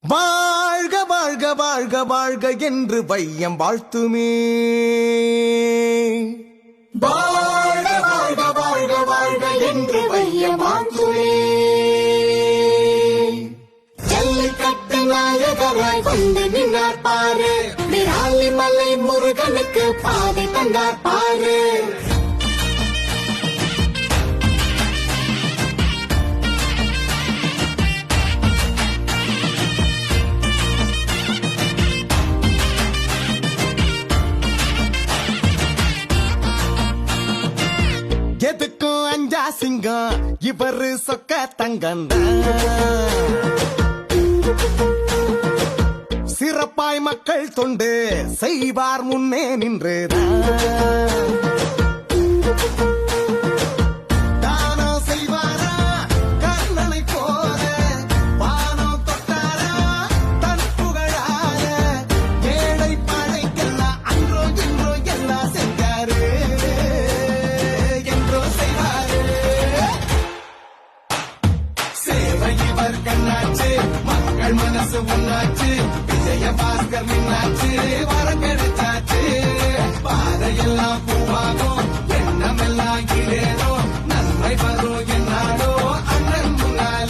வாழ்க வாழ்க வாழ்க வாழ்க என்று வையம் வாழ்த்துமே. வாழ்க வாழ்க வாழ்க வாழ்க என்று வையம் வாழ்த்துமே. ஜல்லிக்கட்டு நாயகராய் வந்து நின்றார் பாரு, விராலி மலை முருகனுக்கு பாதை தந்தார் பாரு. எதுக்கும் அஞ்சா சிங்கம் இவரு சொக்க தங்கம். சிறப்பாய் மக்கள் தொண்டு செய்வார் முன்னே நின்று. தானம் செய்வாரா கர்ணனை போல, பானம் தொட்டாரா தன் புகழால. ஏழை பாழைக்கெல்லாம் அன்றோ இன்றோ எல்லாம் செஞ்சாரு. கண்ணாச்சு மக்கள் மனசு ஒன்னாச்சு, விஜயபாஸ்கர் நின்னாச்சு, வரம் கிடைச்சாச்சு. பாதையெல்லாம் பூவாகும், எண்ணமெல்லாம் கீழேனோ, நன்மை வரும் என்னாடோ அண்ணன் முன்னால.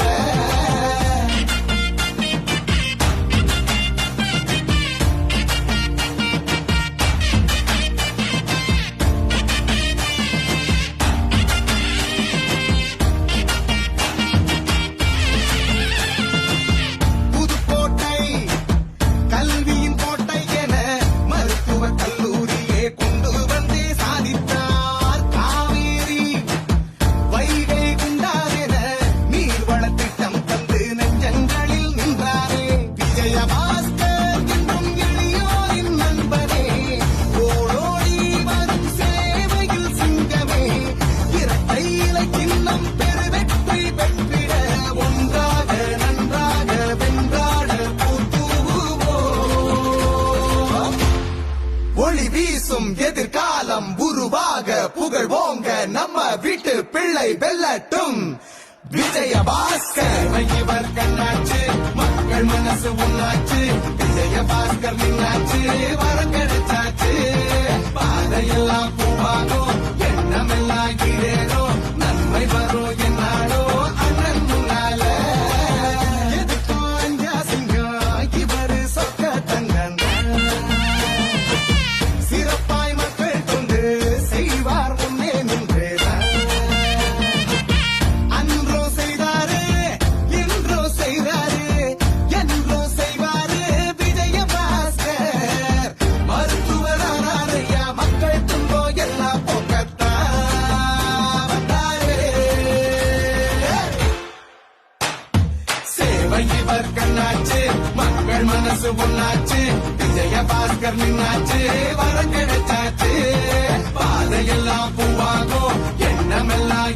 ஒளி வீசும் எதிர்காலம் உருவாக, புகழ் ஓங்க நம்ம வீட்டு பிள்ளை வெல்லட்டும். விஜயபாஸ்கர் இவர் கண்ணாச்சு, மக்கள் மனசு ஒன்னாச்சு, விஜயபாஸ்கர் நின்னாச்சு, வரம் கிடைச்சாச்சு. பாதையெல்லாம் பூவாகும், எண்ணமெல்லாம் கீழேனோ, நன்மை வரும் என்னாடோ அண்ணன் முன்னால. எதுக்கும் அஞ்சா சிங்கம் இவரு சொக்க தங்கம். சிறப்பாய் மக்கள் தொண்டு செய்வார் முன்னே நின்று. அன்றோ செய்தாரு என்றோ செய்தாரு, என்றோ செய்வாரு விஜயபாஸ்கர். மருத்துவராரையா மக்கள் துன்போ எல்லாம் போக்கத்தான் வந்தாரு. சேவை இவர் கண்ணாச்சு, மக்கள் மனசு ஒன்னாச்சு, விஜயபாஸ்கர் நின்னாச்சு, வரம் கிடைச்சாச்சு. பாதையெல்லாம் பூவாகும், எண்ணமெல்லாம்